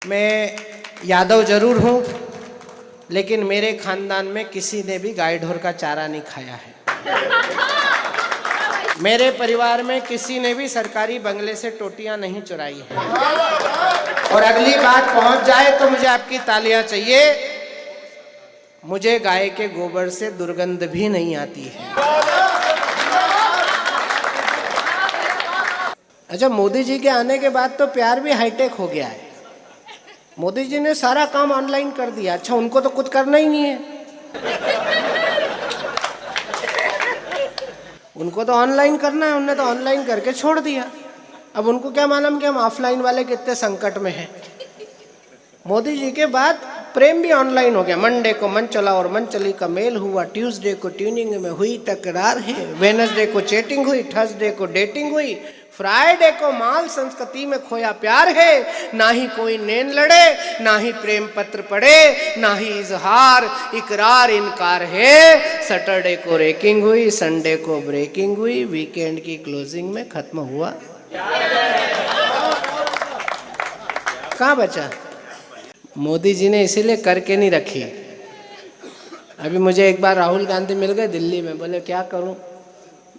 मैं यादव जरूर हूँ, लेकिन मेरे खानदान में किसी ने भी गाय ढोर का चारा नहीं खाया है। मेरे परिवार में किसी ने भी सरकारी बंगले से टोटियां नहीं चुराई है। और अगली बात पहुंच जाए तो मुझे आपकी तालियां चाहिए। मुझे गाय के गोबर से दुर्गंध भी नहीं आती है। अच्छा, मोदी जी के आने के बाद तो प्यार भी हाईटेक हो गया है। मोदी जी ने सारा काम ऑनलाइन कर दिया। अच्छा, उनको तो कुछ करना ही नहीं है, उनको तो ऑनलाइन करना है, उन्होंने तो ऑनलाइन करके छोड़ दिया। अब उनको क्या मालूम कि हम ऑफलाइन वाले कितने संकट में हैं। मोदी जी के बाद प्रेम भी ऑनलाइन हो गया। मंडे को मन चला और मन चली का मेल हुआ, ट्यूसडे को ट्यूनिंग में हुई तकरार है, वेडनेसडे को चैटिंग हुई, थर्सडे को डेटिंग हुई, फ्राइडे को माल संस्कृति में खोया प्यार है। ना ही कोई नैन लड़े, ना ही प्रेम पत्र पढ़े, ना ही इजहार इकरार इनकार है। सैटरडे को रेकिंग हुई, संडे को ब्रेकिंग हुई, वीकेंड की क्लोजिंग में खत्म हुआ। कहाँ बचा? मोदी जी ने इसीलिए करके नहीं रखी। अभी मुझे एक बार राहुल गांधी मिल गए दिल्ली में, बोले क्या करूं,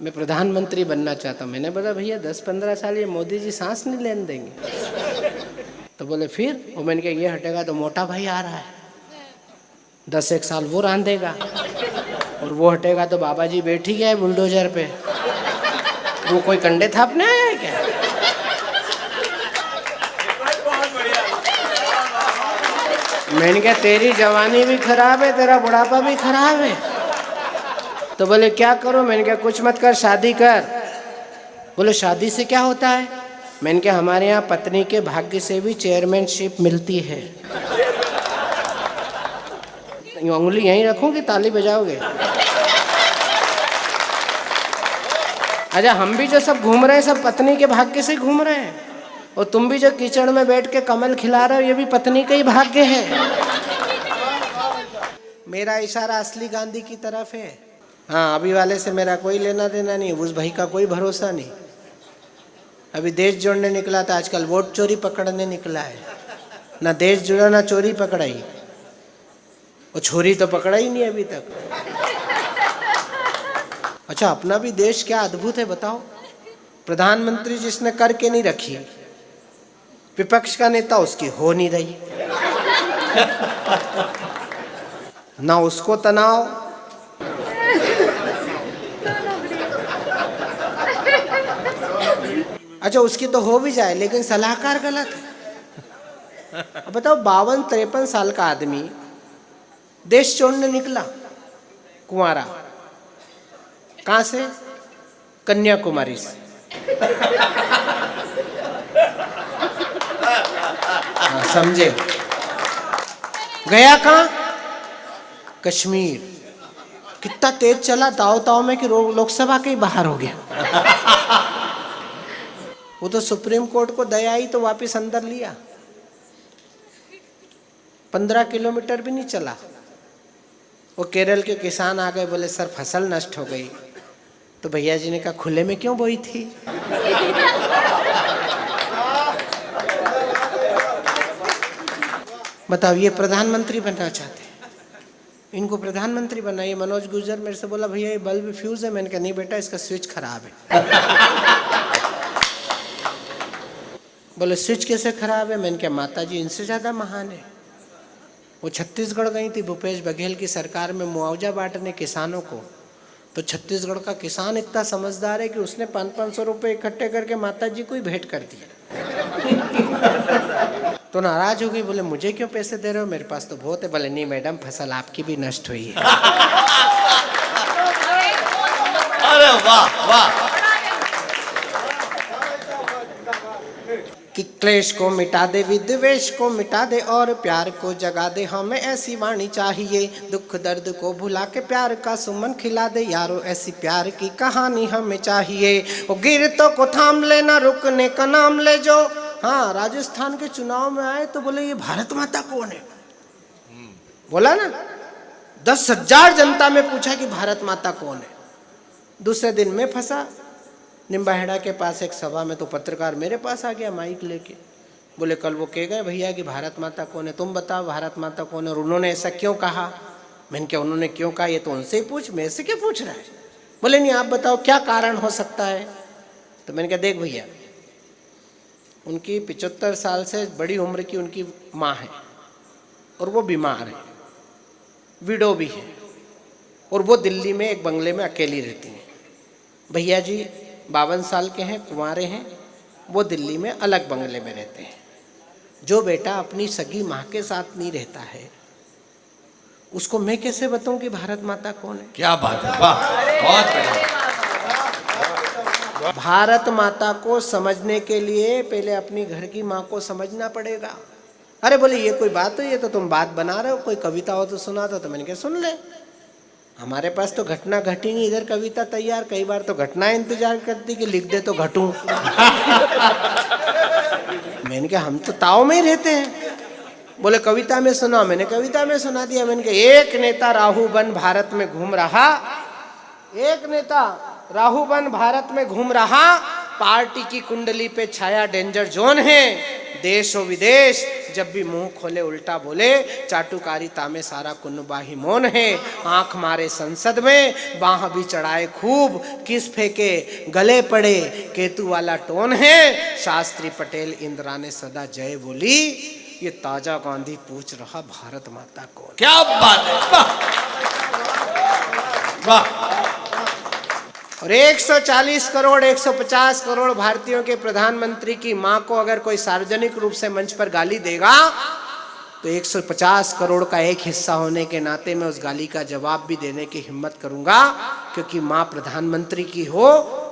मैं प्रधानमंत्री बनना चाहता हूं। मैंने बोला भैया 10-15 साल ये मोदी जी सांस नहीं लेने देंगे। तो बोले फिर? वो मैंने कहा ये हटेगा तो मोटा भाई आ रहा है, 10-1 साल वो रांधेगा, और वो हटेगा तो बाबा जी बैठ ही गया है बुलडोजर पे। वो कोई कंडे थापने आया है क्या? मैंने कहा तेरी जवानी भी खराब है, तेरा बुढ़ापा भी खराब है। तो बोले क्या करो? मैंने कहा कुछ मत कर, शादी कर। बोले शादी से क्या होता है? मैंने कहा हमारे यहाँ पत्नी के भाग्य से भी चेयरमैनशिप मिलती है। उंगली यहीं रखूंगी, ताली बजाओगे? अच्छा, हम भी जो सब घूम रहे हैं सब पत्नी के भाग्य से घूम रहे हैं, और तुम भी जो कीचड़ में बैठ के कमल खिला रहे हो ये भी पत्नी का ही भाग्य है। मेरा इशारा असली गांधी की तरफ है। हाँ, अभी वाले से मेरा कोई लेना देना नहीं, उस भाई का कोई भरोसा नहीं। अभी देश जोड़ने निकला था, आजकल वोट चोरी पकड़ने निकला है। ना देश जुड़ा ना चोरी पकड़ाई, वो छोरी तो पकड़ा ही नहीं अभी तक। अच्छा, अपना भी देश क्या अद्भुत है बताओ। प्रधानमंत्री जिसने करके नहीं रखी, विपक्ष का नेता उसकी हो नहीं रही, ना उसको तनाव, अच्छा उसकी तो हो भी जाए लेकिन सलाहकार गलत है। अब बताओ, 52-53 साल का आदमी देश छोड़ने निकला, कुंवारा, कहां से? कन्याकुमारी से। समझे? गया कहां? कश्मीर। कितना तेज चला दाव ताव में कि लोकसभा के ही बाहर हो गया। वो तो सुप्रीम कोर्ट को दया आई तो वापस अंदर लिया। 15 किलोमीटर भी नहीं चला। वो केरल के किसान आ गए, बोले सर फसल नष्ट हो गई। तो भैया जी ने कहा खुले में क्यों बोई थी? बताओ, ये प्रधानमंत्री बनना चाहते हैं, इनको प्रधानमंत्री बनाइए। मनोज गुर्जर मेरे से बोला भैया ये बल्ब फ्यूज है। मैंने कहा नहीं बेटा, इसका स्विच खराब है। बोले स्विच कैसे खराब है? मैंने कहा माता जी इनसे ज़्यादा महान है। वो छत्तीसगढ़ गई थी भूपेश बघेल की सरकार में मुआवजा बांटने किसानों को। तो छत्तीसगढ़ का किसान इतना समझदार है कि उसने 500-500 रुपये इकट्ठे करके माता जी को ही भेंट कर दिया। तो नाराज हो गई, बोले मुझे क्यों पैसे दे रहे हो, मेरे पास तो बहुत है। बोले नहीं मैडम, फसल आपकी भी नष्ट हुई है। अरे वाह वाह। कि क्लेश को मिटा दे, विद्वेष को मिटा दे, और प्यार को जगा दे। हमें ऐसी वाणी चाहिए, दुख दर्द को भुला के प्यार का सुमन खिला दे। यारो ऐसी प्यार की कहानी हमें चाहिए। वो गिरतों को थाम लेना, रुकने का नाम ले जो। हाँ, राजस्थान के चुनाव में आए तो बोले ये भारत माता कौन है? बोला ना, 10,000 जनता में पूछा कि भारत माता कौन है। दूसरे दिन में फंसा निम्बाहेड़ा के पास एक सभा में, तो पत्रकार मेरे पास आ गया माइक लेके। बोले कल वो कह गए भैया कि भारत माता कौन है, तुम बताओ भारत माता कौन है, और उन्होंने ऐसा क्यों कहा। मैंने कहा उन्होंने क्यों कहा ये तो उनसे ही पूछ, मेरे से क्या पूछ रहा है। बोले नहीं आप बताओ क्या कारण हो सकता है। तो मैंने कहा देख भैया, उनकी 75 साल से बड़ी उम्र की उनकी माँ है और वो बीमार है, विडो भी है, और वो दिल्ली में एक बंगले में अकेली रहती हैं। भैया जी 52 साल के हैं, कुंवारे हैं, वो दिल्ली में अलग बंगले में रहते हैं। जो बेटा अपनी सगी माँ के साथ नहीं रहता है उसको मैं कैसे बताऊं कि भारत माता कौन है। क्या बात है, वाह, बहुत बढ़िया। भारत माता को समझने के लिए पहले अपनी घर की माँ को समझना पड़ेगा। अरे बोले ये कोई बात हो, ये तो तुम बात बना रहे हो, कोई कविता हो तो सुना दो। तो मैंने कहा सुन ले, हमारे पास तो घटना घटी नहीं, इधर कविता तैयार। कई बार तो घटना इंतजार करती कि लिख दे तो घटूं। मैंने कहा हम तो ताव में ही रहते हैं। बोले कविता में सुना, मैंने कविता में सुना दिया। मैंने कहा एक नेता राहुबन भारत में घूम रहा, एक नेता राहुबन भारत में घूम रहा, पार्टी की कुंडली पे छाया डेंजर जोन है। देश और विदेश जब भी मुंह खोले उल्टा बोले, चाटुकारिता में सारा कुनबा ही मौन है। आंख मारे संसद में, बाह भी चढ़ाए खूब, किस फेंके गले पड़े, केतु वाला टोन है। शास्त्री पटेल इंदिरा ने सदा जय बोली, ये ताजा गांधी पूछ रहा भारत माता कौन। क्या बात है, वाह वाह। और 140 करोड़ 150 करोड़ भारतीयों के प्रधानमंत्री की मां को अगर कोई सार्वजनिक रूप से मंच पर गाली देगा तो 150 करोड़ का एक हिस्सा होने के नाते मैं उस गाली का जवाब भी देने की हिम्मत करूंगा। क्योंकि मां प्रधानमंत्री की हो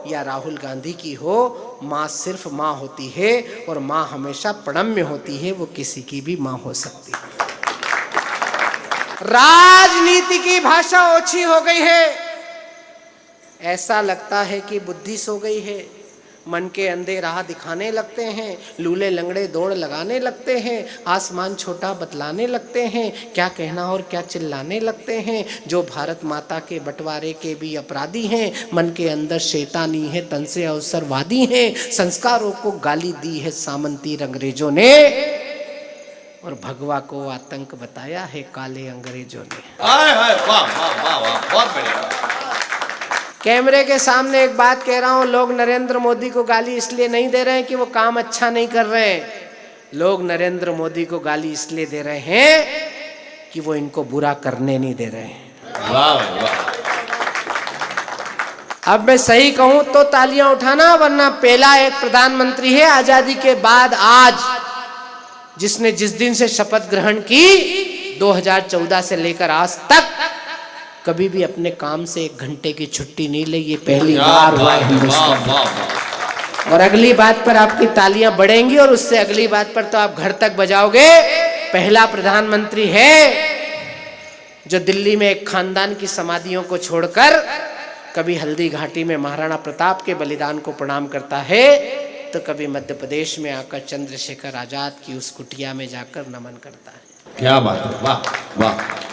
या राहुल गांधी की हो, मां सिर्फ मां होती है और मां हमेशा प्रणम्य होती है, वो किसी की भी मां हो सकती है। राजनीति की भाषा ओछी हो गई है। ऐसा लगता है कि बुद्धि सो गई है, मन के अंधे राह दिखाने लगते हैं, लूले लंगड़े दौड़ लगाने लगते हैं, आसमान छोटा बतलाने लगते हैं, क्या कहना और क्या चिल्लाने लगते हैं। जो भारत माता के बंटवारे के भी अपराधी हैं, मन के अंदर शैतानी है, तन से अवसरवादी हैं। संस्कारों को गाली दी है सामंती अंग्रेजों ने, और भगवा को आतंक बताया है काले अंग्रेजों ने। हाय हाय, वाह वाह वाह वाह, बहुत बढ़िया। कैमरे के सामने एक बात कह रहा हूं, लोग नरेंद्र मोदी को गाली इसलिए नहीं दे रहे हैं कि वो काम अच्छा नहीं कर रहे हैं, लोग नरेंद्र मोदी को गाली इसलिए दे रहे हैं कि वो इनको बुरा करने नहीं दे रहे हैं। वाह वाह। अब मैं सही कहूं तो तालियां उठाना, वरना पहला एक प्रधानमंत्री है आजादी के बाद आज जिसने जिस दिन से शपथ ग्रहण की 2014 से लेकर आज तक कभी भी अपने काम से 1 घंटे की छुट्टी नहीं ली। ये पहली बार हुआ है हिंदुस्तान में। और अगली बात पर आपकी तालियां बढ़ेंगी और उससे अगली बात पर तो आप घर तक बजाओगे। पहला प्रधानमंत्री है जो दिल्ली में एक खानदान की समाधियों को छोड़कर कभी हल्दी घाटी में महाराणा प्रताप के बलिदान को प्रणाम करता है, तो कभी मध्य प्रदेश में आकर चंद्रशेखर आजाद की उस कुटिया में जाकर नमन करता है। क्या बात है, वाह वाह।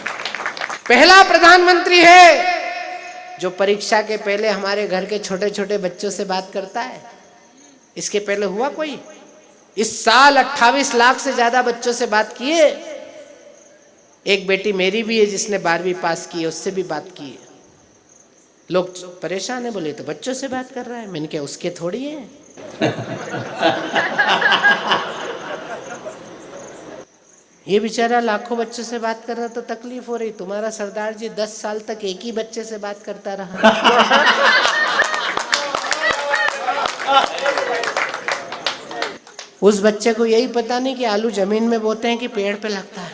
पहला प्रधानमंत्री है जो परीक्षा के पहले हमारे घर के छोटे छोटे बच्चों से बात करता है। इसके पहले हुआ कोई? इस साल 28 लाख से ज्यादा बच्चों से बात किए। एक बेटी मेरी भी है जिसने 12वीं पास की है, उससे भी बात की है। लोग परेशान है, बोले तो बच्चों से बात कर रहा है। मैंने कहा उसके थोड़ी है। ये बेचारा लाखों बच्चों से बात कर रहा तो तकलीफ हो रही। तुम्हारा सरदार जी 10 साल तक एक ही बच्चे से बात करता रहा। उस बच्चे को यही पता नहीं कि आलू जमीन में बोते हैं कि पेड़ पे लगता है।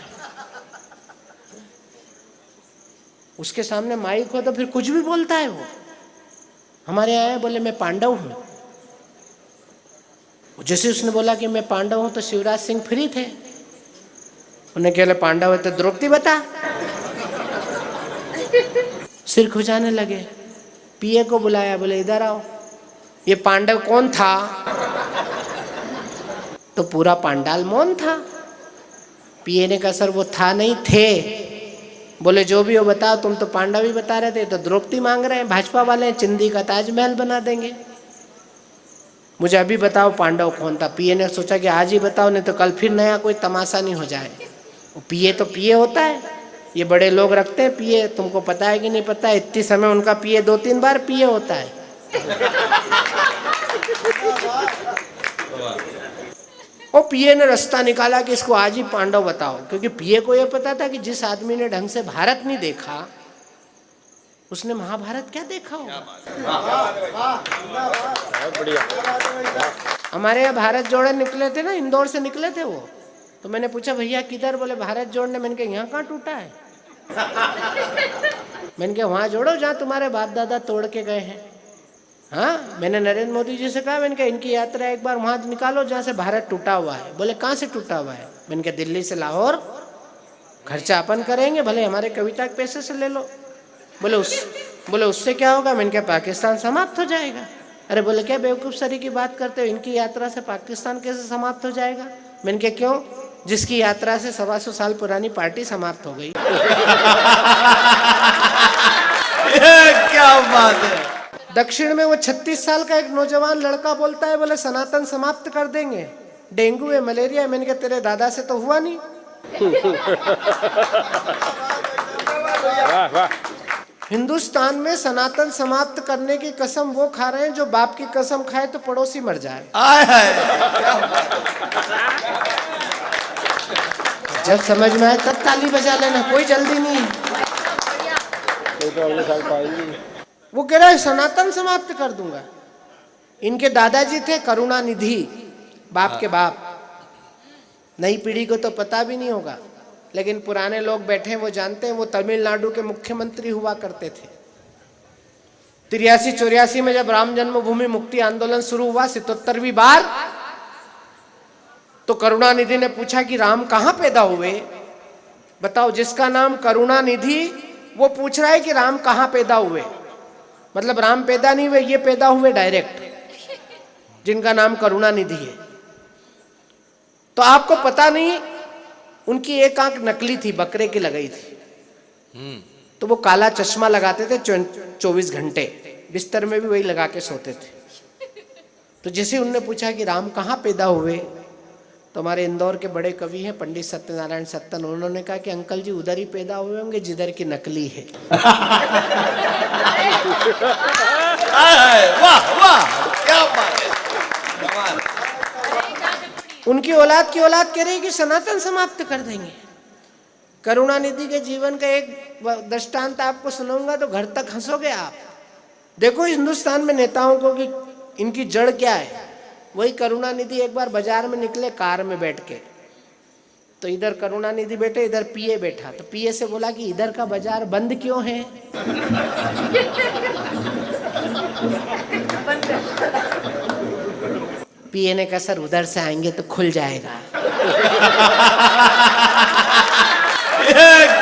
उसके सामने माइक हो तो फिर कुछ भी बोलता है वो। हमारे यहाँ बोले मैं पांडव हूं। जैसे उसने बोला कि मैं पांडव हूं तो शिवराज सिंह फ्री थे। उन्हें कहले पांडव है तो द्रौपदी बता। सिर खुजाने लगे। पीए को बुलाया, बोले इधर आओ, ये पांडव कौन था? तो पूरा पांडाल मौन था। पीए ने कहा सर वो था नहीं, थे। बोले जो भी हो बताओ, तुम तो पांडव ही बता रहे थे, तो द्रौपदी मांग रहे हैं। भाजपा वाले चिंदी का ताजमहल बना देंगे। मुझे अभी बताओ पांडव कौन था। पिए ने सोचा कि आज ही बताओ, नहीं तो कल फिर नया कोई तमाशा नहीं हो जाए। वो पिए तो पिए होता है, ये बड़े लोग रखते हैं पिए, तुमको पता है कि नहीं पता है? इतनी समय उनका पिए 2-3 बार पिए होता है। और पिए ने रास्ता निकाला कि इसको आज ही पांडव बताओ, क्योंकि पिए को यह पता था कि जिस आदमी ने ढंग से भारत नहीं देखा उसने महाभारत क्या देखा होगा। हमारे यहाँ भारत जोड़े निकले थे ना, इंदौर से निकले थे वो, तो मैंने पूछा भैया किधर? बोले भारत जोड़ने। मैंने कहा यहाँ कहाँ टूटा है? मैंने कहा वहाँ जोड़ो जहाँ तुम्हारे बाप दादा तोड़ के गए हैं। हाँ, मैंने नरेंद्र मोदी जी से कहा, मैंने कहा इनकी यात्रा एक बार वहाँ निकालो जहाँ से भारत टूटा हुआ है। बोले कहाँ से टूटा हुआ है? मैंने कहा दिल्ली से लाहौर, खर्चा अपन करेंगे, भले हमारे कविता के पैसे से ले लो। बोले उससे क्या होगा? मैंने कहा पाकिस्तान समाप्त हो जाएगा। अरे बोले क्या बेवकूफ़ सरी की बात करते हो, इनकी यात्रा से पाकिस्तान कैसे समाप्त हो जाएगा? मैंने कहा क्यों? जिसकी यात्रा से 125 साल पुरानी पार्टी समाप्त हो गई। क्या बात है। दक्षिण में वो 36 साल का एक नौजवान लड़का बोलता है, बोले सनातन समाप्त कर देंगे, डेंगू है, मलेरिया है। मैंने कहा तेरे दादा से तो हुआ नहीं। हिंदुस्तान में सनातन समाप्त करने की कसम वो खा रहे हैं जो बाप की कसम खाए तो पड़ोसी मर जाए। जब समझ में आए तब ताली बजा लेना, कोई जल्दी नहीं। वो कह रहा है सनातन समाप्त कर दूंगा। इनके दादाजी थे करुणानिधि, बाप के बाप। नई पीढ़ी को तो पता भी नहीं होगा, लेकिन पुराने लोग बैठे हैं वो जानते हैं। वो तमिलनाडु के मुख्यमंत्री हुआ करते थे। 83-84 में जब राम जन्मभूमि मुक्ति आंदोलन शुरू हुआ 77वीं बार, तो करुणानिधि ने पूछा कि राम कहाँ पैदा हुए? बताओ, जिसका नाम करुणानिधि वो पूछ रहा है कि राम कहाँ पैदा हुए। मतलब राम पैदा नहीं हुए, ये पैदा हुए डायरेक्ट, जिनका नाम करुणानिधि है। तो आपको पता नहीं, उनकी एक आंख नकली थी, बकरे की लगाई थी। तो वो काला चश्मा लगाते थे 24 घंटे, बिस्तर में भी वही लगा के सोते थे। तो जैसे उनने पूछा कि राम कहाँ पैदा हुए, तो हमारे इंदौर के बड़े कवि हैं पंडित सत्यनारायण सत्तन, उन्होंने कहा कि अंकल जी उधर ही पैदा हुए होंगे जिधर की नकली है। वाह वाह, क्या बात है। उनकी औलाद की औलाद कह रही कि सनातन समाप्त कर देंगे। करुणानिधि के जीवन का एक दृष्टांत आपको सुनाऊंगा तो घर तक हंसोगे आप। देखो हिंदुस्तान में नेताओं को कि इनकी जड़ क्या है। वही करुणानिधि एक बार बाजार में निकले कार में बैठ के, तो इधर करुणानिधि बैठे, इधर पीए बैठा। तो पीए से बोला कि इधर का बाजार बंद क्यों है? पीए ने कहा सर उधर से आएंगे तो खुल जाएगा।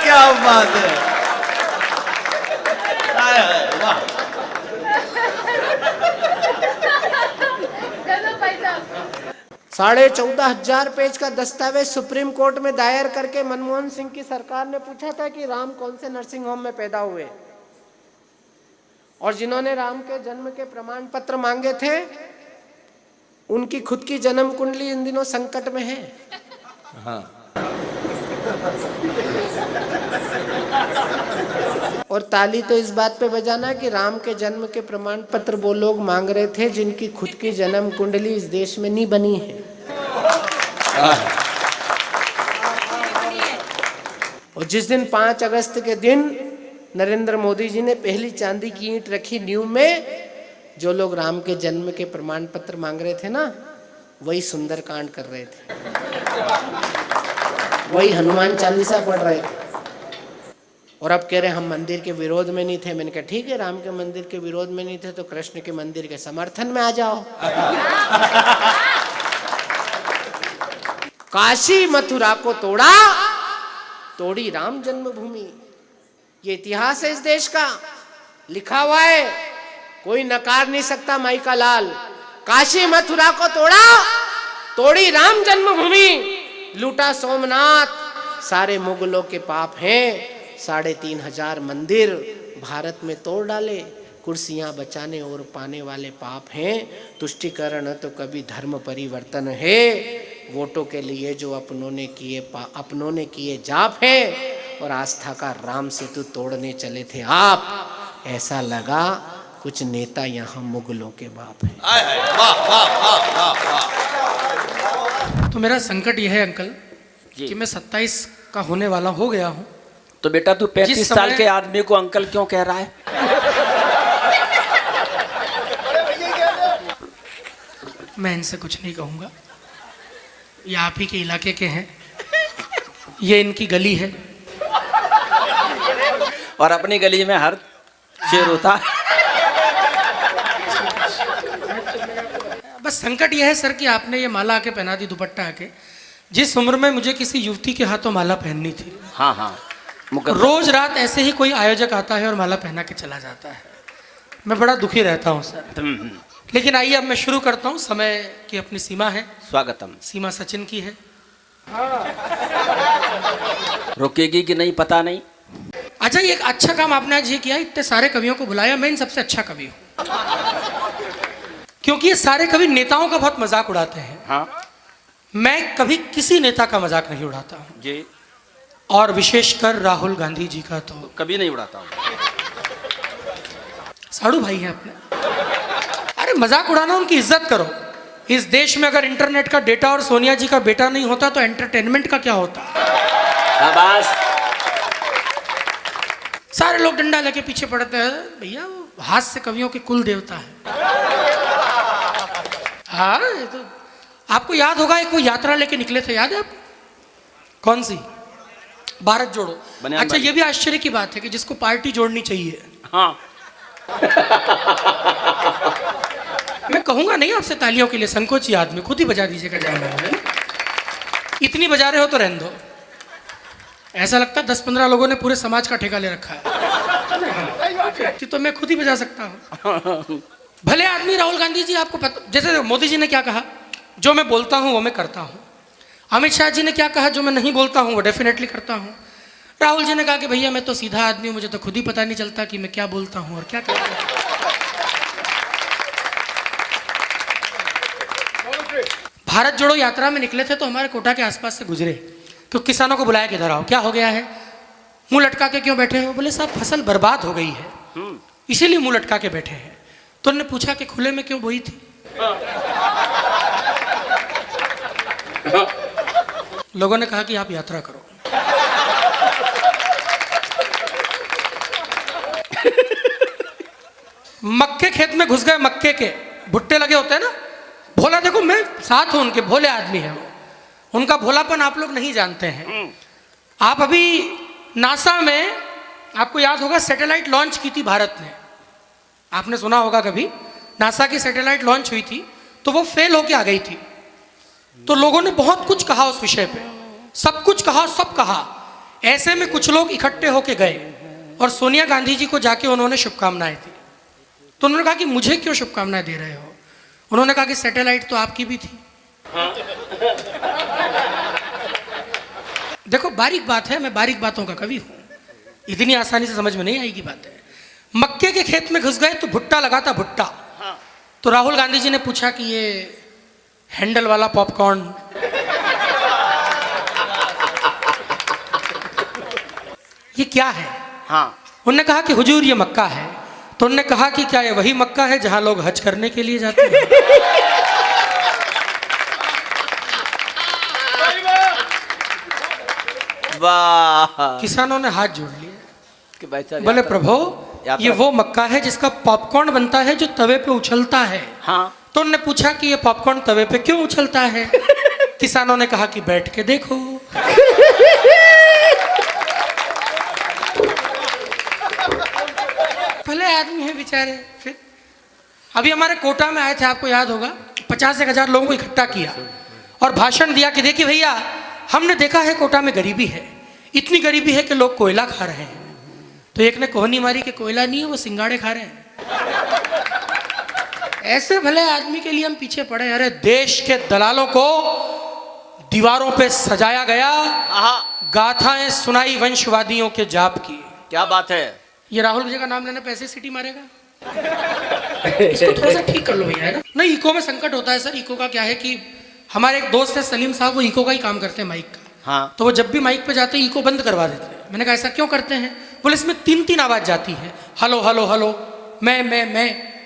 क्या बात है। वाह। 14,500 पेज का दस्तावेज सुप्रीम कोर्ट में दायर करके मनमोहन सिंह की सरकार ने पूछा था कि राम कौन से नर्सिंग होम में पैदा हुए, और जिन्होंने राम के जन्म के प्रमाण पत्र मांगे थे उनकी खुद की जन्म कुंडली इन दिनों संकट में है। हाँ। और ताली तो इस बात पे बजाना कि राम के जन्म के प्रमाण पत्र वो लोग मांग रहे थे जिनकी खुद की जन्म कुंडली इस देश में नहीं बनी है। और जिस दिन 5 अगस्त के दिन नरेंद्र मोदी जी ने पहली चांदी की ईंट रखी न्यू में, जो लोग राम के जन्म के प्रमाण पत्र मांग रहे थे ना, वही सुंदरकांड कर रहे थे, वही हनुमान चालीसा पढ़ रहे थे। और अब कह रहे हम मंदिर के विरोध में नहीं थे। मैंने कहा ठीक है, राम के मंदिर के विरोध में नहीं थे तो कृष्ण के मंदिर के समर्थन में आ जाओ। काशी मथुरा को तोड़ा, तोड़ी राम जन्मभूमि। ये इतिहास है इस देश का, लिखा हुआ है, कोई नकार नहीं सकता। माई का लाल, काशी मथुरा को तोड़ा, तोड़ी राम जन्मभूमि, लूटा सोमनाथ, सारे मुगलों के पाप हैं। 3,500 मंदिर भारत में तोड़ डाले, कुर्सियां बचाने और पाने वाले पाप हैं, तुष्टिकरण तो कभी धर्म परिवर्तन है। वोटों के लिए जो अपनों ने किए जाप है, और आस्था का राम सेतु तोड़ने चले थे आप। ऐसा लगा कुछ नेता यहाँ मुगलों के बाप हैं। आय हाय, वाह वाह वाह वाह वाह। तो मेरा संकट यह है अंकल कि मैं 27 का होने वाला हो गया हूँ। तो बेटा तू 35 साल के आदमी को अंकल क्यों कह रहा है? मैं इनसे कुछ नहीं कहूँगा, ये आप ही के इलाके के हैं, ये इनकी गली है। और अपनी गली में हर शेर होता है। बस संकट यह है सर कि आपने ये माला आके पहना दी, दुपट्टा आके। जिस उम्र में मुझे किसी युवती के हाथों माला पहननी थी, हाँ हाँ, रोज रात ऐसे ही कोई आयोजक आता है और माला पहना के चला जाता है। मैं बड़ा दुखी रहता हूँ सर। लेकिन आइए अब मैं शुरू करता हूँ। समय की अपनी सीमा है, स्वागतम। सीमा सचिन की है। रुकेगी कि नहीं पता नहीं। अच्छा, ये एक अच्छा काम आपने आज ये किया, इतने सारे कवियों को बुलाया। मैं इन सबसे अच्छा कवि हूँ, क्योंकि ये सारे कवि नेताओं का बहुत मजाक उड़ाते हैं। हाँ मैं कभी किसी नेता का मजाक नहीं उड़ाता हूँ, जी, और विशेषकर राहुल गांधी जी का तो कभी नहीं उड़ाता हूँ। साड़ू भाई हैं अपने। अरे मजाक उड़ाना, उनकी इज्जत करो। इस देश में अगर इंटरनेट का डेटा और सोनिया जी का बेटा नहीं होता तो एंटरटेनमेंट का क्या होता? शाबाश। सारे लोग डंडा लेके पीछे पड़ते हैं। भैया वो हास्य कवियों के कुल देवता है। हाँ, ये तो आपको याद होगा, एक वो यात्रा लेके निकले थे, याद है आपको? कौन सी? भारत जोड़ो। अच्छा, ये भी आश्चर्य की बात है कि जिसको पार्टी जोड़नी चाहिए, हाँ। मैं कहूंगा नहीं आपसे तालियों के लिए, संकोची आदमी, खुद ही बजा दीजिएगा जाए। इतनी बजा रहे हो तो रहने दो। ऐसा लगता है 10-15 लोगों ने पूरे समाज का ठेका ले रखा है। तो मैं खुद ही बजा सकता हूँ। भले आदमी राहुल गांधी जी, आपको पता, जैसे मोदी जी ने क्या कहा, जो मैं बोलता हूँ वो मैं करता हूँ। अमित शाह जी ने क्या कहा, जो मैं नहीं बोलता हूँ वो डेफिनेटली करता हूँ। राहुल जी ने कहा कि भैया मैं तो सीधा आदमी हूँ, मुझे तो खुद ही पता नहीं चलता कि मैं क्या बोलता हूँ और क्या करता हूँ। भारत जोड़ो यात्रा में निकले थे तो हमारे कोटा के आसपास से गुजरे, तो किसानों को बुलाया कि इधर आओ, क्या हो गया है, मुंह लटका के क्यों बैठे हो? बोले साहब फसल बर्बाद हो गई है, इसीलिए मुंह लटका के बैठे हैं। तो उन्होंने पूछा कि खुले में क्यों बोई थी? लोगों ने कहा कि आप यात्रा करो। मक्के खेत में घुस गए, मक्के के भुट्टे लगे होते हैं ना। भोला, देखो मैं साथ हूं उनके, भोले आदमी है वो, उनका भोलापन आप लोग नहीं जानते हैं। आप अभी नासा में, आपको याद होगा, सैटेलाइट लॉन्च की थी भारत ने, आपने सुना होगा कभी। नासा की सैटेलाइट लॉन्च हुई थी तो वो फेल होके आ गई थी। तो लोगों ने बहुत कुछ कहा उस विषय पे, सब कुछ कहा, सब कहा। ऐसे में कुछ लोग इकट्ठे होके गए और सोनिया गांधी जी को जाके उन्होंने शुभकामनाएं दी। तो उन्होंने कहा कि मुझे क्यों शुभकामनाएं दे रहे हो? उन्होंने कहा कि सैटेलाइट तो आपकी भी थी। देखो बारीक बात है, मैं बारीक बातों का कवि हूं, इतनी आसानी से समझ में नहीं आएगी बातें। मक्के के खेत में घुस गए तो भुट्टा लगा था, भुट्टा। तो राहुल गांधी जी ने पूछा कि ये हैंडल वाला पॉपकॉर्न ये क्या है? हाँ। उन्होंने कहा कि हुजूर ये मक्का है। तो उन्होंने कहा कि क्या ये वही मक्का है जहां लोग हज करने के लिए जाते हैं? वाह। किसानों ने हाथ जोड़ लिए कि भाई साहब बोले प्रभु यात्रा- ये वो मक्का है जिसका पॉपकॉर्न बनता है जो तवे पे उछलता है। हाँ। तो उन्होंने पूछा कि ये पॉपकॉर्न तवे पे क्यों उछलता है? किसानों ने कहा कि बैठ के देखो। भले आदमी है बेचारे। फिर अभी हमारे कोटा में आए थे, आपको याद होगा, 50,000 लोगों को इकट्ठा किया और भाषण दिया कि देखिए भैया, हमने देखा है कोटा में गरीबी है, इतनी गरीबी है कि लोग कोयला खा रहे हैं। तो एक ने कोहनी मारी कि कोयला नहीं है, वो सिंगाड़े खा रहे हैं। ऐसे भले आदमी के लिए हम पीछे पड़े। अरे देश के दलालों को दीवारों पे सजाया गया, गाथाएं सुनाई वंशवादियों के जाप की। क्या बात है। ये राहुल जी का नाम लेने पे ऐसे सिटी मारेगा? इसको थोड़ा सा ठीक कर लो भैया, है ना? नहीं, इको में संकट होता है सर। इको का क्या है कि हमारे एक दोस्त है सलीम साहब, वो इको का ही काम करते हैं, माइक का। हाँ। तो वो जब भी माइक पे जाते हैं इको बंद करवा देते हैं। मैंने कहा ऐसा क्यों करते हैं? बोले इसमें 3 आवाज जाती है, हेलो हेलो हेलो, मैं।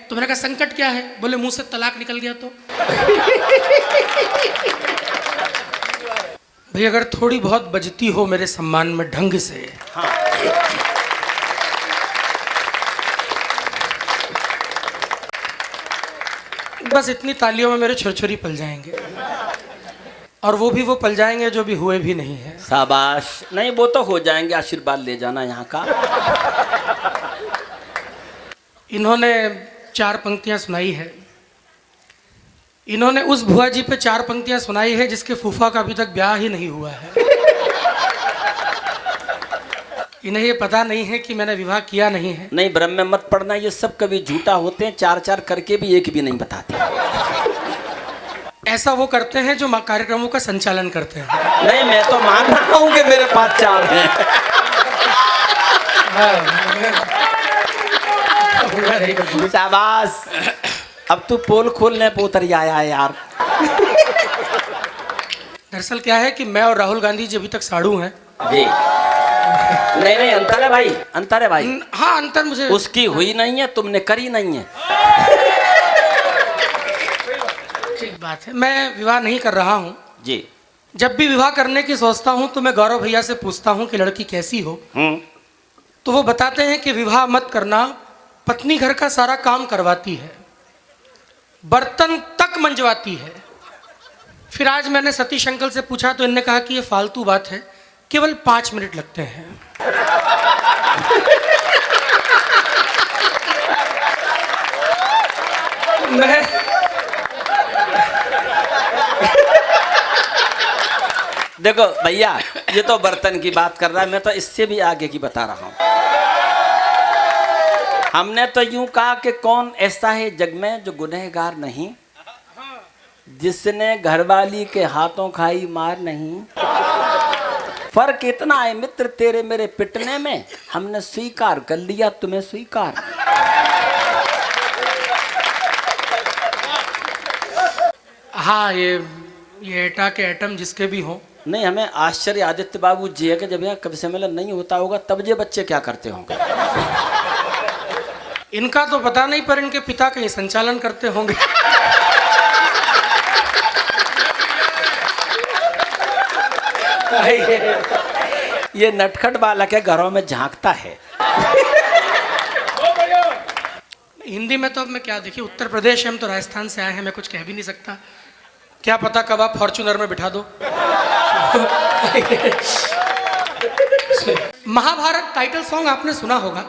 तो मैंने कहा संकट क्या है? बोले मुंह से तलाक निकल गया तो। भाई अगर थोड़ी बहुत बजती हो मेरे सम्मान में ढंग से, हाँ। बस इतनी तालियों में मेरे छुरछुरी पल जाएंगे, और वो पल जाएंगे जो भी हुए भी नहीं है। शाबाश। नहीं, वो तो हो जाएंगे, आशीर्वाद ले जाना यहाँ का। इन्होंने 4 पंक्तियां सुनाई है। इन्होंने उस भुआ जी पे 4 पंक्तियां सुनाई है जिसके फूफा का अभी तक ब्याह ही नहीं हुआ है। इन्हें ये पता नहीं है कि मैंने विवाह किया नहीं है। नहीं, भ्रम में मत पड़ना, ये सब कभी झूठा होते हैं। 4 करके भी एक भी नहीं बताते। ऐसा वो करते हैं जो कार्यक्रमों का संचालन करते हैं। नहीं, मैं तो मान रहा हूँ कि मेरे पास 4 हैं। शाबाश। अब तू पोल खोलने पे उतर आया है यार। दरअसल क्या है कि मैं और राहुल गांधी जी अभी तक साड़ू हैं जी। नहीं, अंतर है भाई, अंतर है भाई। हाँ, अंतर मुझे उसकी हुई नहीं है, तुमने करी नहीं है। ठीक बात है। मैं विवाह नहीं कर रहा हूँ जी। जब भी विवाह करने की सोचता हूँ तो मैं गौरव भैया से पूछता हूँ कि लड़की कैसी हो। तो वो बताते हैं कि विवाह मत करना, पत्नी घर का सारा काम करवाती है, बर्तन तक मंजवाती है। फिर आज मैंने सतीश अंकल से पूछा तो इन्होंने कहा कि ये फालतू बात है, केवल 5 मिनट लगते हैं। मैं देखो भैया, ये तो बर्तन की बात कर रहा है, मैं तो इससे भी आगे की बता रहा हूँ। हमने तो यूं कहा कि कौन ऐसा है जग में जो गुनहगार नहीं, जिसने घरवाली के हाथों खाई मार नहीं। फर्क इतना है मित्र तेरे मेरे पिटने में, हमने स्वीकार कर लिया तुम्हें स्वीकार। हाँ, ये एटा के एटम जिसके भी हों। नहीं, हमें आश्चर्य आदित्य बाबू जी है कि जब यहाँ कभी सम्मेलन नहीं होता होगा तब ये बच्चे क्या करते होंगे। इनका तो पता नहीं, पर इनके पिता कहीं संचालन करते होंगे। ये नटखट बालक है, घरों में झांकता है। हिंदी में तो अब मैं क्या, देखिए उत्तर प्रदेश है, हम तो राजस्थान से आए हैं, मैं कुछ कह भी नहीं सकता। क्या पता कब आप फॉर्च्यूनर में बिठा दो। महाभारत टाइटल सॉन्ग आपने सुना होगा।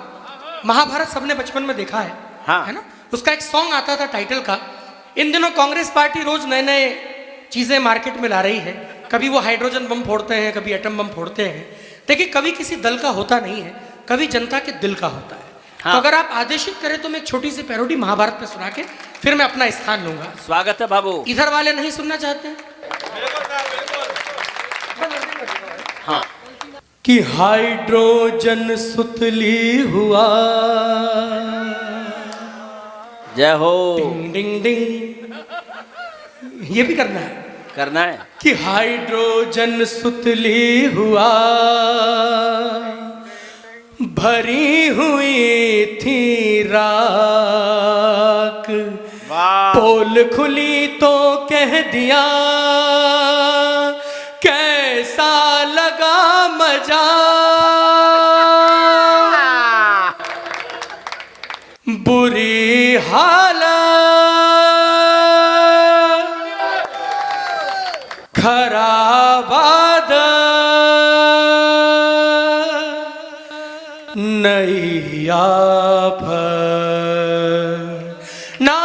महाभारत सबने बचपन में देखा है। हाँ। है ना? उसका एक सॉन्ग आता था टाइटल का। इन दिनों कांग्रेस पार्टी रोज नए नए चीजें मार्केट में ला रही है। कभी वो हाइड्रोजन बम फोड़ते हैं, कभी एटम बम फोड़ते हैं। देखिए, कभी किसी दल का होता नहीं है, कभी जनता के दिल का होता है। हाँ। तो अगर आप आदेशित करें तो मैं एक छोटी सी पैरोडी महाभारत पे सुना के फिर मैं अपना स्थान लूंगा। स्वागत है बाबू। इधर वाले नहीं सुनना चाहते हैं? हाँ। कि हाइड्रोजन सुतली हुआ, जय हो। डिंग डिंग डिंग। ये भी करना है। करना है कि हाइड्रोजन सुतली हुआ, भरी हुई थी राख, पोल खुली तो कह दिया कैसा लगा मजा, बुरी हालत खराब नैया ना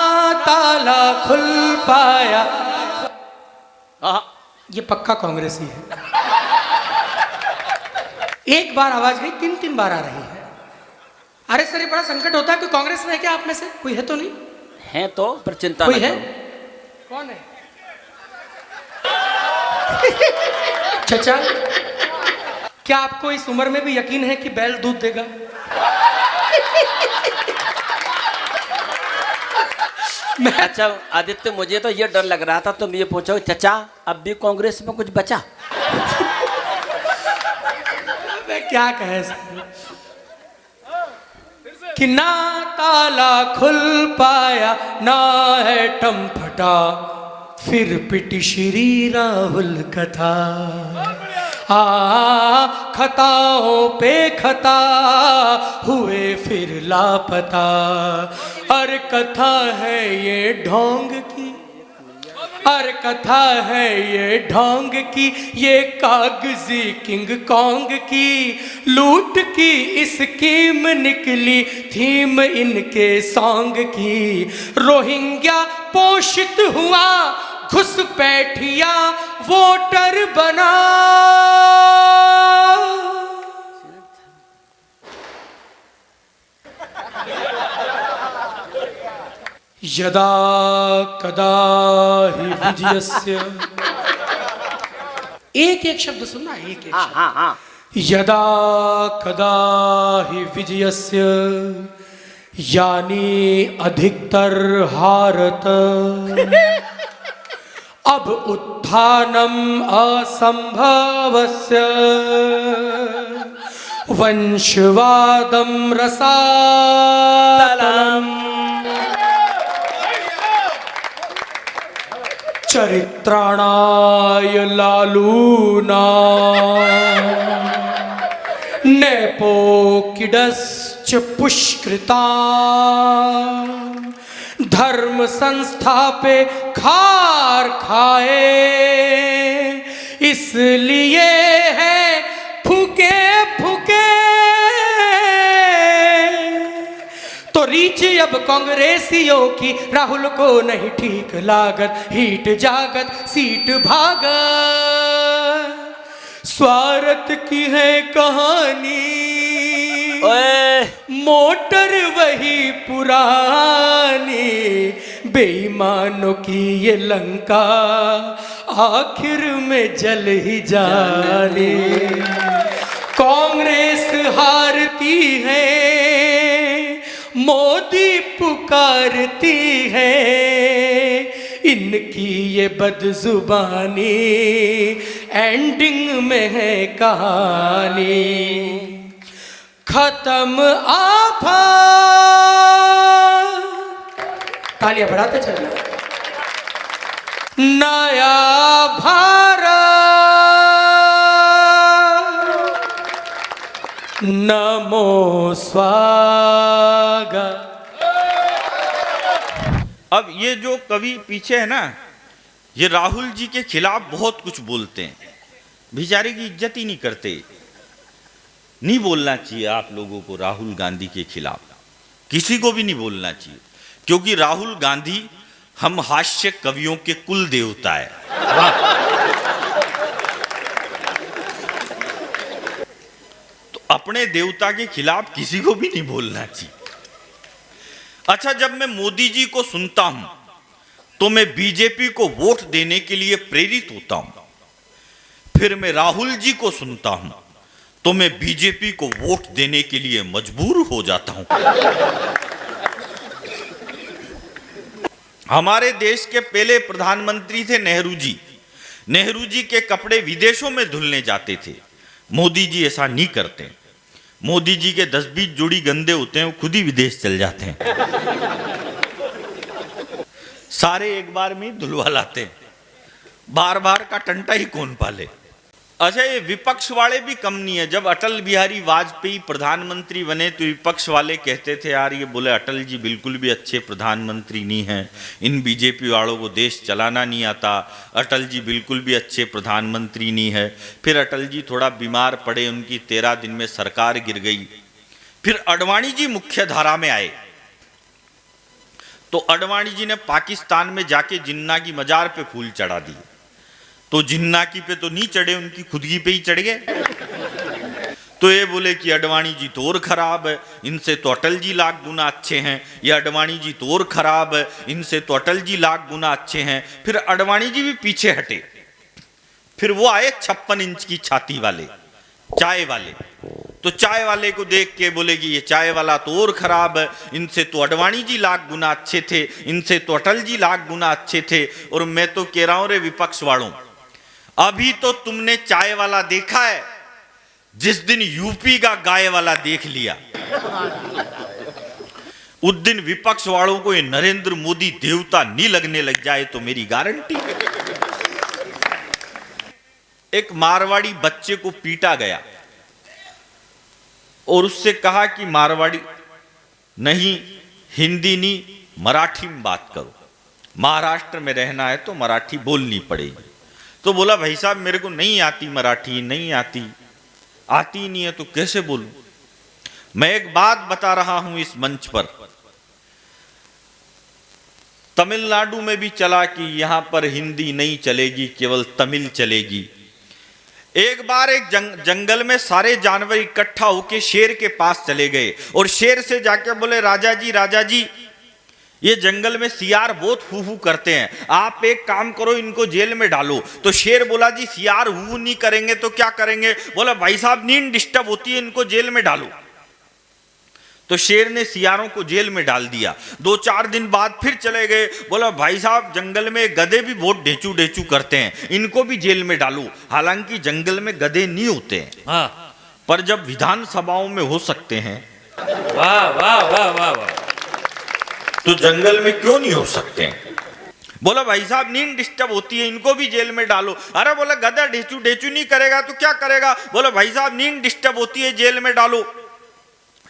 ताला खुल पाया। ये पक्का कांग्रेसी है। एक बार आवाज गई, 3 बार आ रही है। अरे सर, ये बड़ा संकट होता है कि कांग्रेस में है क्या आप में से कोई? है तो नहीं? है तो, पर चिंता कोई न है? करो। कौन है? चाचा, क्या आपको इस उम्र में भी यकीन है कि बैल दूध देगा? अच्छा आदित्य, मुझे तो ये डर लग रहा था तुम ये पूछो चचा अब भी कांग्रेस में कुछ बचा? मैं क्या कहे सर कि ना ताला खुल पाया ना है टम फटा, फिर पिटी श्री राहुल कथा। खताओं पे खता हुए फिर लापता, और कथा है ये ढोंग की, और कथा है ये ढोंग की, ये कागजी किंग कॉन्ग की, लूट की स्कीम निकली थीम इनके सॉन्ग की। रोहिंग्या पोषित हुआ घुसपैठिया वोटर बना, यदा कदा हि विजयस्य, एक एक शब्द सुनना, एक एक शब्द। हाँ। यदा कदा हि विजयस्य यानी अधिकतर हारत, अब उत्थानम असंभवस्य वंशवादम रसातलम, चरित्राणाय लालूना नेपोकिडश्च पुष्कृता, धर्म संस्था पे खार खाए, इसलिए है फूके फूके। तो रीच अब कांग्रेसियों की, राहुल को नहीं ठीक लागत, हीट जागत सीट भागत, स्वार्थ की है कहानी, मोटर वही पुरानी, बेईमानों की ये लंका आखिर में जल ही जाने। कांग्रेस हारती है, मोदी पुकारती है, इनकी ये बदजुबानी एंडिंग में है कहानी। खत्म आफा, तालियां बढ़ाते चलना। नया भारत, नमो स्वागत। अब ये जो कवि पीछे है ना, ये राहुल जी के खिलाफ बहुत कुछ बोलते हैं, बेचारे की इज्जत ही नहीं करते। नहीं बोलना चाहिए आप लोगों को राहुल गांधी के खिलाफ, किसी को भी नहीं बोलना चाहिए, क्योंकि राहुल गांधी हम हास्य कवियों के कुल देवता है। तो अपने देवता के खिलाफ किसी को भी नहीं बोलना चाहिए। अच्छा, जब मैं मोदी जी को सुनता हूं तो मैं बीजेपी को वोट देने के लिए प्रेरित होता हूं, फिर मैं राहुल जी को सुनता हूं तो मैं बीजेपी को वोट देने के लिए मजबूर हो जाता हूं। हमारे देश के पहले प्रधानमंत्री थे नेहरू जी। नेहरू जी के कपड़े विदेशों में धुलने जाते थे, मोदी जी ऐसा नहीं करते। मोदी जी के 10-20 जोड़ी गंदे होते हैं, वो खुद ही विदेश चल जाते हैं, सारे एक बार में धुलवा लाते हैं। बार बार का टंटा ही कौन पाले। अच्छा, ये विपक्ष वाले भी कम नहीं है। जब अटल बिहारी वाजपेयी प्रधानमंत्री बने तो विपक्ष वाले कहते थे यार ये बोले अटल जी बिल्कुल भी अच्छे प्रधानमंत्री नहीं हैं, इन बीजेपी वालों को देश चलाना नहीं आता, अटल जी बिल्कुल भी अच्छे प्रधानमंत्री नहीं है। फिर अटल जी थोड़ा बीमार पड़े, उनकी 13 दिन में सरकार गिर गई। फिर अडवाणी जी मुख्य धारा में आए तो अडवाणी जी ने पाकिस्तान में जाके जिन्ना की मजार पे फूल चढ़ा दिए। तो जिन्ना की पे तो नहीं चढ़े, उनकी खुदगी पे ही चढ़ गए। तो ये बोले कि अडवाणी जी तो और खराब है, इनसे तो अटल जी लाख गुना अच्छे हैं, या अडवाणी जी तो और खराब है, इनसे तो अटल जी लाख गुना अच्छे हैं। फिर अडवाणी जी भी पीछे हटे। फिर वो आए 56 इंच की छाती वाले, चाय वाले। तो चाय वाले को देख के बोलेगी ये चाय वाला तो और खराब है, इनसे तो अडवाणी जी लाख गुना अच्छे थे, इनसे तो अटल जी लाख गुना अच्छे थे। और मैं तो कह रहा हूं रे विपक्ष वालों, अभी तो तुमने चाय वाला देखा है, जिस दिन यूपी का गाय वाला देख लिया उस दिन विपक्ष वालों को ये नरेंद्र मोदी देवता नहीं लगने लग जाए तो मेरी गारंटी। एक मारवाड़ी बच्चे को पीटा गया और उससे कहा कि मारवाड़ी नहीं, हिंदी नहीं, मराठी में बात करो, महाराष्ट्र में रहना है तो मराठी बोलनी पड़ेगी। तो बोला भाई साहब मेरे को नहीं आती मराठी, नहीं आती नहीं है तो कैसे बोलूं। मैं एक बात बता रहा हूं इस मंच पर, तमिलनाडु में भी चला कि यहां पर हिंदी नहीं चलेगी, केवल तमिल चलेगी। एक बार एक जंगल में सारे जानवर इकट्ठा होकर शेर के पास चले गए और शेर से जाके बोले राजा जी ये जंगल में सियार बहुत हू हू करते हैं, आप एक काम करो इनको जेल में डालो। तो शेर बोला जी सियार हू नहीं करेंगे तो क्या करेंगे? बोला भाई साहब नींद डिस्टर्ब होती है, इनको जेल में डालो। तो शेर ने सियारों को जेल में डाल दिया। 2-4 दिन बाद फिर चले गए, बोला भाई साहब जंगल में गधे भी बहुत ढेचू ढेचू करते हैं, इनको भी जेल में डालो। हालांकि जंगल में गधे नहीं होते हैं, हाँ, पर जब विधानसभाओं में हो सकते हैं, वाह वाह वाह वाह वाह, तो जंगल में क्यों नहीं हो सकते हैं? बोला भाई साहब नींद डिस्टर्ब होती है, इनको भी जेल में डालो। अरे बोला गधा ढेचू ढेचू नहीं करेगा तो क्या करेगा? बोला भाई साहब नींद डिस्टर्ब होती है, जेल में डालो।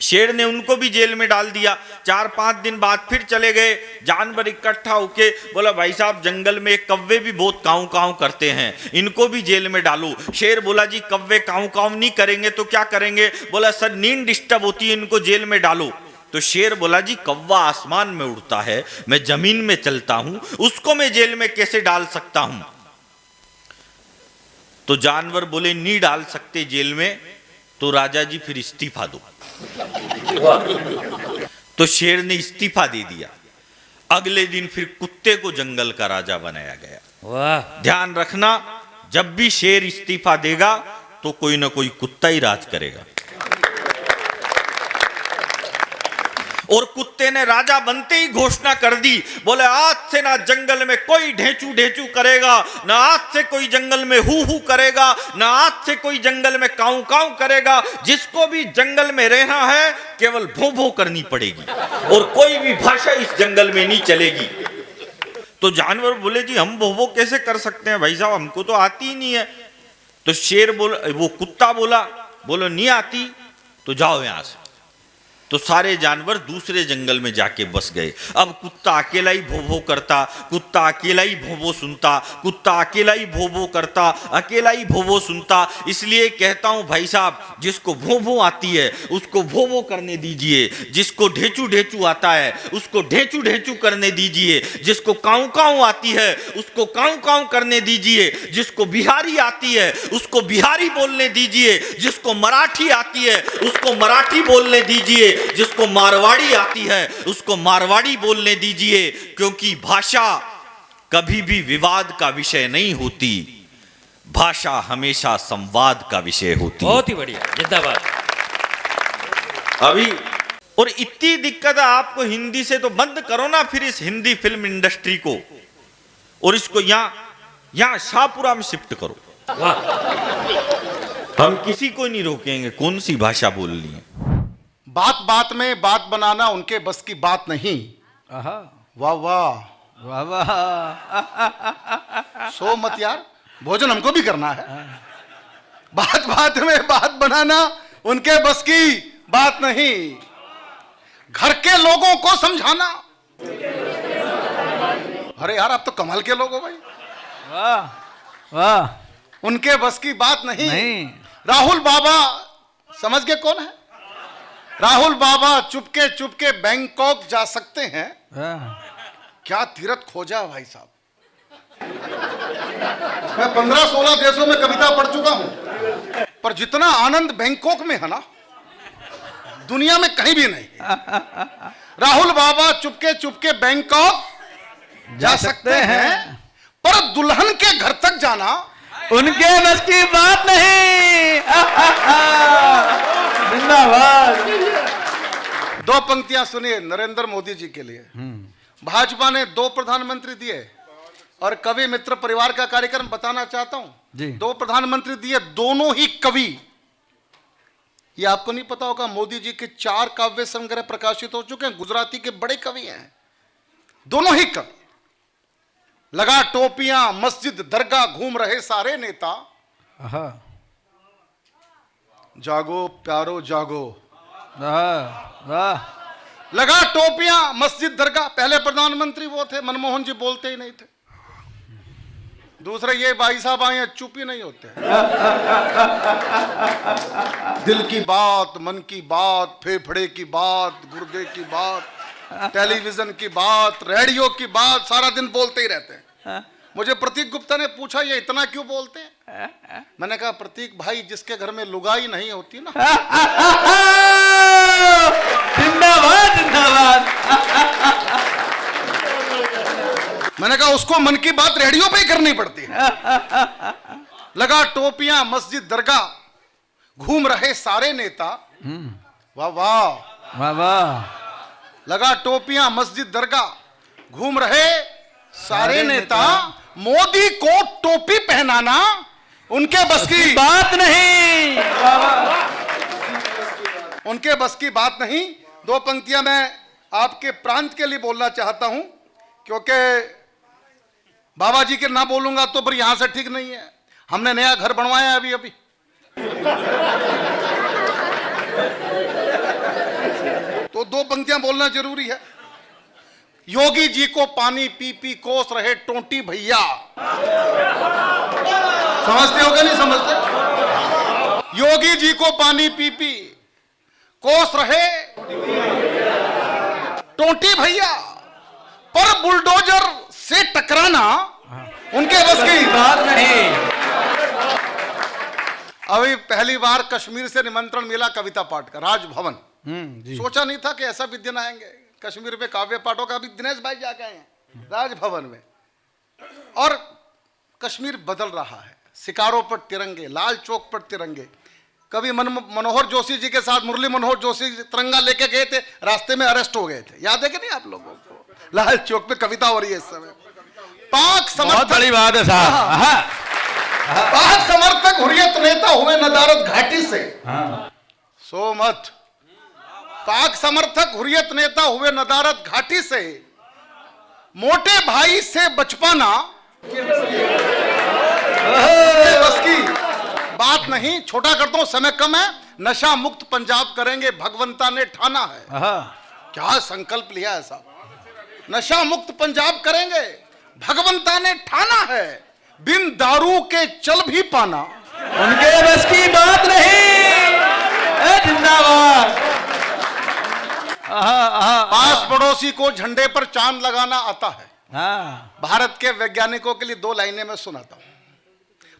शेर ने उनको भी जेल में डाल दिया। 4-5 दिन बाद फिर चले गए, जानवर इकट्ठा होके बोला भाई साहब जंगल में कौवे भी बहुत काऊ काऊ करते हैं, इनको भी जेल में डालो। शेर बोला जी कौवे काऊ काऊ नहीं करेंगे तो क्या करेंगे? बोला सर नींद डिस्टर्ब होती है, इनको जेल में डालो। तो शेर बोला जी कौवा आसमान में उड़ता है, मैं जमीन में चलता हूं, उसको मैं जेल में कैसे डाल सकता हूं? तो जानवर बोले नहीं डाल सकते जेल में, तो राजा जी फिर इस्तीफा दो। तो शेर ने इस्तीफा दे दिया। अगले दिन फिर कुत्ते को जंगल का राजा बनाया गया। वाह, ध्यान रखना, जब भी शेर इस्तीफा देगा तो कोई ना कोई कुत्ता ही राज करेगा। और कुत्ते ने राजा बनते ही घोषणा कर दी, बोले आज से ना जंगल में कोई ढेचू ढेचू करेगा, ना आज से कोई जंगल में हू हू करेगा, ना आज से कोई जंगल में काऊ काऊ करेगा। जिसको भी जंगल में रहना है केवल भो भो करनी पड़ेगी और कोई भी भाषा इस जंगल में नहीं चलेगी। तो जानवर बोले जी हम भो भो कैसे कर सकते हैं भाई साहब, हमको तो आती ही नहीं है। तो शेर बोला, वो कुत्ता बोला, बोलो नहीं आती तो जाओ यहां से। तो सारे जानवर दूसरे जंगल में जाके बस गए। अब कुत्ता अकेला ही भो भो करता, कुत्ता अकेला ही भो भो सुनता, कुत्ता अकेला ही भो भो करता, अकेला ही भो भो सुनता। इसलिए कहता हूं भाई साहब, जिसको भो भो आती है उसको भो भो करने दीजिए, जिसको ढेचू ढेचू आता है उसको ढेचू ढेचू करने दीजिए, जिसको काऊ काऊ आती है उसको काऊ काऊ करने दीजिए, जिसको बिहारी आती है उसको बिहारी बोलने दीजिए, जिसको मराठी आती है उसको मराठी बोलने दीजिए, जिसको मारवाड़ी आती है उसको मारवाड़ी बोलने दीजिए। क्योंकि भाषा कभी भी विवाद का विषय नहीं होती, भाषा हमेशा संवाद का विषय होती है। बहुत ही बढ़िया, जिंदाबाद। अभी और इतनी दिक्कत है आपको हिंदी से, तो बंद करो ना फिर इस हिंदी फिल्म इंडस्ट्री को और इसको यहां शाहपुरा में शिफ्ट करो। हम किसी को नहीं रोकेंगे कौन सी भाषा बोलनी है। बात बात में बात बनाना उनके बस की बात नहीं। वाह वाह वाह वाह, सो मत यार, भोजन हमको भी करना है। बात बात में बात बनाना उनके बस की बात नहीं। घर के लोगों को समझाना, अरे यार आप तो कमाल के लोग हो भाई, वाह वाह, उनके बस की बात नहीं। नहीं। राहुल बाबा समझ गए कौन है? राहुल बाबा चुपके बैंकॉक जा सकते हैं। क्या तीरथ खोजा भाई साहब। मैं 15-16 देशों में कविता पढ़ चुका हूं, पर जितना आनंद बैंकॉक में है ना दुनिया में कहीं भी नहीं। राहुल बाबा चुपके बैंकॉक जा सकते हैं, पर दुल्हन के घर तक जाना उनके बस की बात नहीं। पंक्तियां सुनिए नरेंद्र मोदी जी के लिए। भाजपा ने 2 प्रधानमंत्री दिए और कवि मित्र परिवार का कार्यक्रम बताना चाहता हूं जी। 2 प्रधानमंत्री दिए, दोनों ही कवि। ये आपको नहीं पता होगा, मोदी जी के 4 काव्य संग्रह प्रकाशित हो चुके हैं, गुजराती के बड़े कवि हैं, दोनों ही कवि। लगा टोपियां मस्जिद दरगाह घूम रहे सारे नेता, जागो प्यारो जागो। वाह लगा टोपियां मस्जिद दरगाह। पहले प्रधानमंत्री वो थे, मनमोहन जी बोलते ही नहीं थे। दूसरे ये भाई साहब आए चुप ही नहीं होते। दिल की बात, मन की बात, फेफड़े की बात, गुर्दे की बात, टेलीविजन की बात, रेडियो की बात, सारा दिन बोलते ही रहते हैं। मुझे प्रतीक गुप्ता ने पूछा ये इतना क्यों बोलते हैं? मैंने कहा प्रतीक भाई, जिसके घर में लुगाई नहीं होती ना, जिंदाबाद जिंदाबाद। मैंने कहा उसको मन की बात रेडियो पे ही करनी पड़ती है। लगा टोपियां मस्जिद दरगाह घूम रहे सारे नेता, वाह वाह वाह वाह। लगा टोपियां मस्जिद दरगाह घूम रहे सारे नेता, मोदी को टोपी पहनाना उनके बस की बात नहीं। उनके बस की बात नहीं। 2 पंक्तियां मैं आपके प्रांत के लिए बोलना चाहता हूं, क्योंकि बाबा जी के ना बोलूंगा तो फिर यहां से ठीक नहीं है। हमने नया घर बनवाया अभी अभी, तो 2 पंक्तियां बोलना जरूरी है। योगी जी को पानी पी पी कोस रहे टोंटी भैया। समझते हो क्या नहीं समझते? योगी जी को पानी पी पी कोस रहे टोंटी भैया, पर बुलडोजर से टकराना उनके बस की बात नहीं। अभी पहली बार कश्मीर से निमंत्रण मिला कविता पाठ का, राजभवन। जी। सोचा नहीं था कि ऐसा भी दिन आएंगे कश्मीर में काव्य पाठों का। अभी दिनेश भाई जाके आए हैं राजभवन में, और कश्मीर बदल रहा है। शिकारों पर तिरंगे, लाल चौक पर तिरंगे। कभी मनोहर जोशी जी के साथ मुरली मनोहर जोशी तिरंगा लेके गए थे, रास्ते में अरेस्ट हो गए थे, याद है कि नहीं आप लोगों को? लाल चौक पे कविता हो रही है इस समय। पाक समर्थक, बड़ी बात है साहब। पाक समर्थक हुर्रियत नेता हुए नदारद घाटी से। सो मत। पाक समर्थक हुर्रियत नेता हुए नदारद घाटी से, मोटे भाई से बचपना बस की बात नहीं। छोटा करता हूं, समय कम है। नशा मुक्त पंजाब करेंगे, भगवंता ने ठाना है। क्या संकल्प लिया है साहब? नशा मुक्त पंजाब करेंगे, भगवंता ने ठाना है। बिन दारू के चल भी पाना उनके बस की बात नहीं। जिंदाबाद। पास पड़ोसी को झंडे पर चांद लगाना आता है। हाँ। भारत के वैज्ञानिकों के लिए 2 लाइनें मैं सुनाता हूं।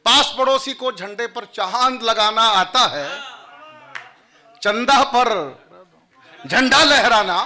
पास पड़ोसी को झंडे पर चांद लगाना आता है, चंदा पर झंडा लहराना